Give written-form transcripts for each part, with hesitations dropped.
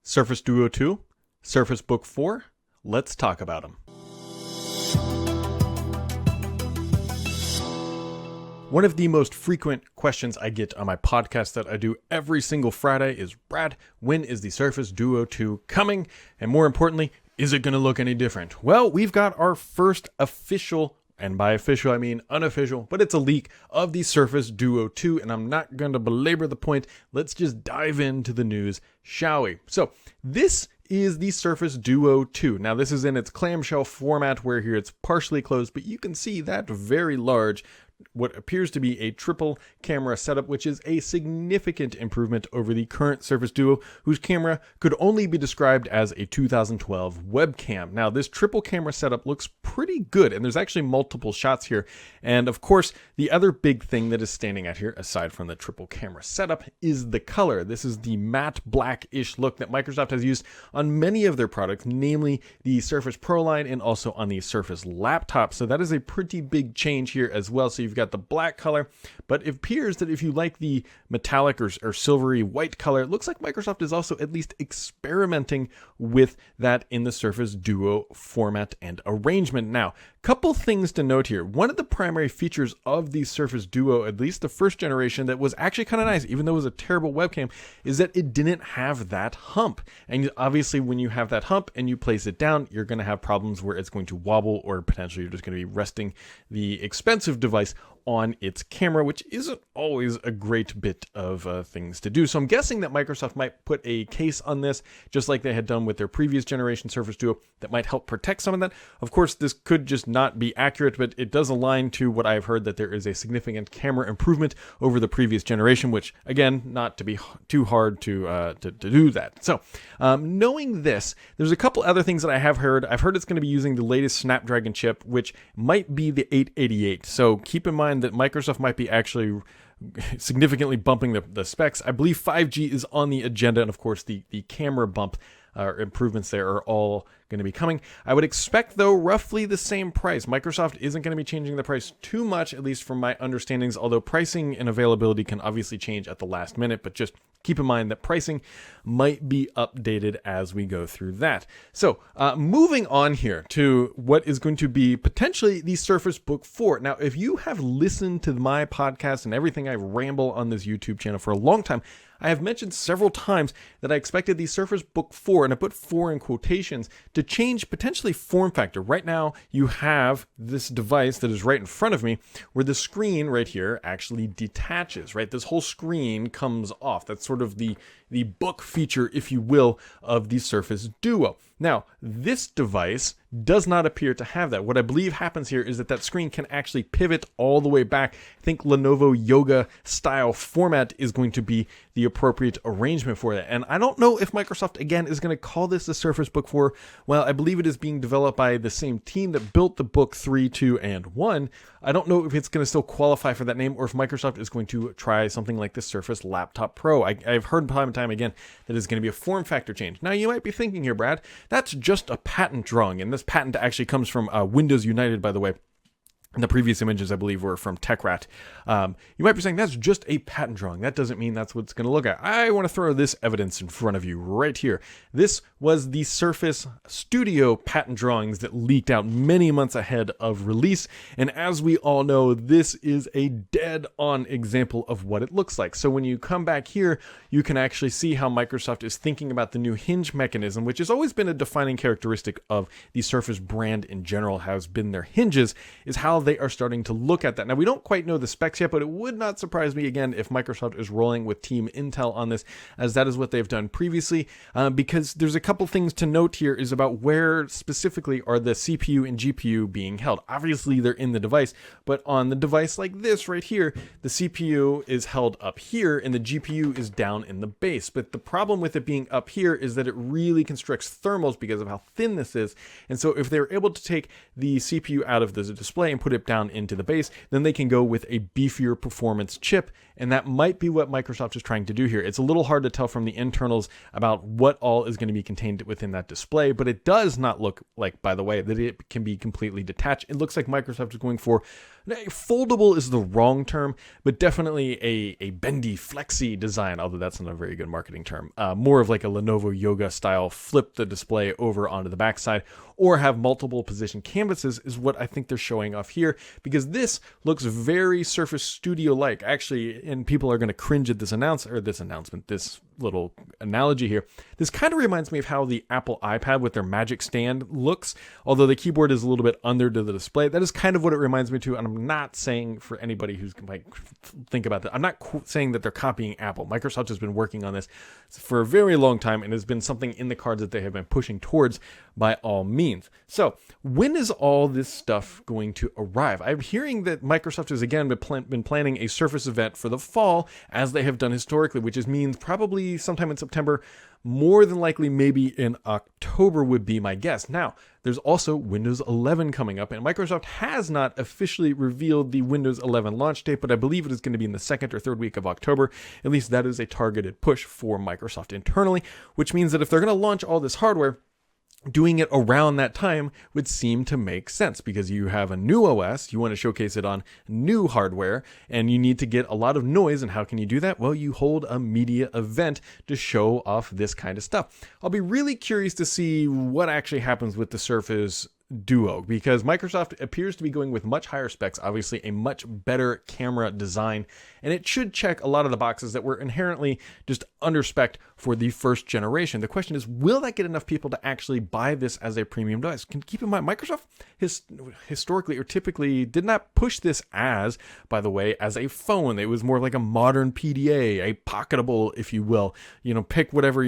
Surface Duo 2, Surface Book 4, let's talk about them. One of the most frequent questions I get on my podcast that I do every single Friday is, Brad, when is the Surface Duo 2 coming? And more importantly, is it going to look any different? Well, we've got our first official, and by official I mean unofficial, but it's a leak of the Surface Duo 2, and I'm not going to belabor the point. Let's just dive into the news, shall we? So this is the Surface Duo 2. Now this is in its clamshell format where here it's partially closed, but you can see that very large what appears to be a triple camera setup, which is a significant improvement over the current Surface Duo, whose camera could only be described as a 2012 webcam. Now, this triple camera setup looks pretty good, and there's actually multiple shots here. And of course, the other big thing that is standing out here, aside from the triple camera setup, is the color. This is the matte black-ish look that Microsoft has used on many of their products, namely the Surface Pro line and also on the Surface laptop. So that is a pretty big change here as well. So you've got the black color, but it appears that if you like the metallic or silvery white color, it looks like Microsoft is also at least experimenting with that in the Surface Duo format and arrangement. Now, couple things to note here. One of the primary features of the Surface Duo, at least the first generation, that was actually kind of nice, even though it was a terrible webcam, is that it didn't have that hump. And obviously when you have that hump and you place it down, you're going to have problems where it's going to wobble, or potentially you're just going to be resting the expensive device on its camera, which isn't always a great bit of things to do. So I'm guessing that Microsoft might put a case on this, just like they had done with their previous generation Surface Duo, that might help protect some of that. Of course, this could just not be accurate, but it does align to what I've heard, that there is a significant camera improvement over the previous generation, which, again, not to be too hard to do that. So knowing this, there's a couple other things that I have heard. I've heard it's going to be using the latest Snapdragon chip, which might be the 888. So keep in mind that Microsoft might be actually significantly bumping the specs. I believe 5G is on the agenda, and of course the camera bump improvements there are all going to be coming. I would expect, though, roughly the same price. Microsoft isn't going to be changing the price too much, at least from my understandings, although pricing and availability can obviously change at the last minute, but just keep in mind that pricing might be updated as we go through that. So moving on here to what is going to be potentially the Surface Book 4. Now, if you have listened to my podcast and everything I ramble on this YouTube channel for a long time, I have mentioned several times that I expected the Surface Book 4, and I put 4 in quotations, to change potentially form factor. Right now, you have this device that is right in front of me where the screen right here actually detaches, right? This whole screen comes off. That's sort of the book feature, if you will, of the Surface Duo. Now, this device does not appear to have that. What I believe happens here is that screen can actually pivot all the way back. I think Lenovo Yoga style format is going to be the appropriate arrangement for that. And I don't know if Microsoft, again, is going to call this the Surface Book 4. Well, I believe it is being developed by the same team that built the Book 3, 2, and 1. I don't know if it's going to still qualify for that name, or if Microsoft is going to try something like the Surface Laptop Pro. I've heard time and time again that it's going to be a form factor change. Now, you might be thinking here, Brad, that's just a patent drawing, and this patent actually comes from Windows United, by the way. And the previous images, I believe, were from TechRat. You might be saying that's just a patent drawing. That doesn't mean that's what it's going to look at. I want to throw this evidence in front of you right here. This was the Surface Studio patent drawings that leaked out many months ahead of release. And as we all know, this is a dead-on example of what it looks like. So when you come back here, you can actually see how Microsoft is thinking about the new hinge mechanism, which has always been a defining characteristic of the Surface brand in general, has been their hinges, is how they are starting to look at that. Now, we don't quite know the specs yet, but it would not surprise me, again, if Microsoft is rolling with Team Intel on this, as that is what they've done previously, because there's a couple things to note here is about where specifically are the CPU and GPU being held. Obviously, they're in the device, but on the device like this right here, the CPU is held up here and the GPU is down in the base. But the problem with it being up here is that it really constricts thermals because of how thin this is. And so if they're able to take the CPU out of the display and put put it down into the base, then they can go with a beefier performance chip. And that might be what Microsoft is trying to do here. It's a little hard to tell from the internals about what all is going to be contained within that display, but it does not look like, by the way, that it can be completely detached. It looks like Microsoft is going for foldable is the wrong term, but definitely a bendy, flexy design, although that's not a very good marketing term. More of like a Lenovo Yoga style, flip the display over onto the backside, or have multiple position canvases is what I think they're showing off here, because this looks very Surface Studio-like. Actually, and people are going to cringe at this announcement, this little analogy here. This kind of reminds me of how the Apple iPad with their Magic Stand looks, although the keyboard is a little bit under to the display. That is kind of what it reminds me to, and I'm not saying for anybody who's like think about that. I'm not saying that they're copying Apple. Microsoft has been working on this for a very long time and has been something in the cards that they have been pushing towards by all means. So when is all this stuff going to arrive? I'm hearing that Microsoft has again been planning a Surface event for the fall, as they have done historically, which means probably sometime in September. More than likely, maybe in October would be my guess. Now, there's also Windows 11 coming up, and Microsoft has not officially revealed the Windows 11 launch date, but I believe it is going to be in the second or third week of October. At least that is a targeted push for Microsoft internally, which means that if they're going to launch all this hardware, doing it around that time would seem to make sense, because you have a new OS, you want to showcase it on new hardware, and you need to get a lot of noise. And how can you do that? Well, you hold a media event to show off this kind of stuff. I'll be really curious to see what actually happens with the Surface Duo, because Microsoft appears to be going with much higher specs, obviously a much better camera design, and it should check a lot of the boxes that were inherently just under spec for the first generation. The question is, will that get enough people to actually buy this as a premium device? Keep in mind, Microsoft historically or typically did not push this as, by the way, as a phone. It was more like a modern PDA, a pocketable, if you will. Pick whatever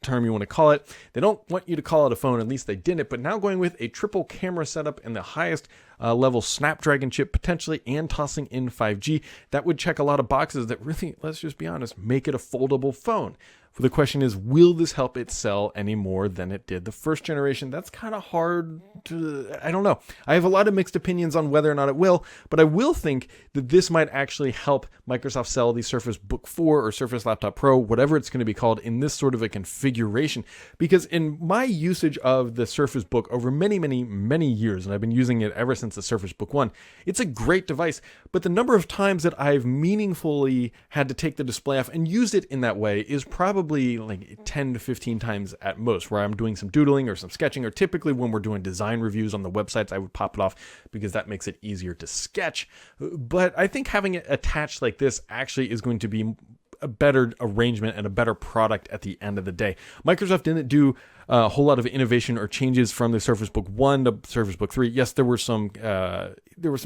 term you want to call it. They don't want you to call it a phone, at least they didn't, but now going with a triple camera setup and the highest level Snapdragon chip potentially, and tossing in 5G, that would check a lot of boxes that really, let's just be honest, make it a foldable phone. The question is, will this help it sell any more than it did the first generation? That's kind of hard to, I don't know. I have a lot of mixed opinions on whether or not it will, but I will think that this might actually help Microsoft sell the Surface Book 4 or Surface Laptop Pro, whatever it's going to be called, in this sort of a configuration. Because in my usage of the Surface Book over many, many, many years, and I've been using it ever since the Surface Book 1, it's a great device, but the number of times that I've meaningfully had to take the display off and use it in that way is probably like 10 to 15 times at most, where I'm doing some doodling or some sketching, or typically when we're doing design reviews on the websites, I would pop it off because that makes it easier to sketch. But I think having it attached like this actually is going to be a better arrangement and a better product at the end of the day. Microsoft didn't do a whole lot of innovation or changes from the Surface Book 1 to Surface Book 3. Yes, there were some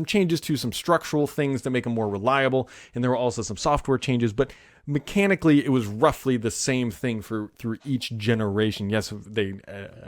changes to some structural things to make them more reliable, and there were also some software changes, but mechanically it was roughly the same thing through each generation. Yes, they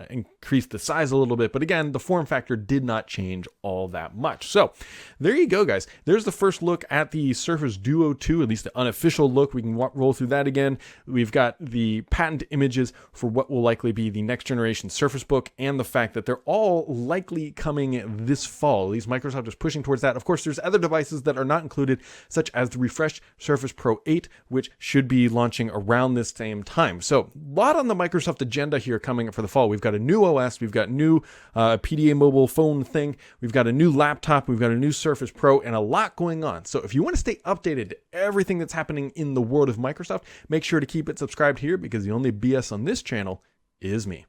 increased the size a little bit, but again, the form factor did not change all that much. So there you go, guys. There's the first look at the Surface Duo 2, at least the unofficial look. We can roll through that again. We've got the patent images for what will likely be the next generation Surface Book, and the fact that they're all likely coming this fall. At least Microsoft is pushing towards that. Of course, there's other devices that are not included, such as the refreshed Surface Pro 8, which should be launching around this same time. So a lot on the Microsoft agenda here coming up for the fall. We've got a new OS, we've got new PDA mobile phone thing, we've got a new laptop, we've got a new Surface Pro, and a lot going on. So if you want to stay updated to everything that's happening in the world of Microsoft, make sure to keep it subscribed here, because the only BS on this channel is me.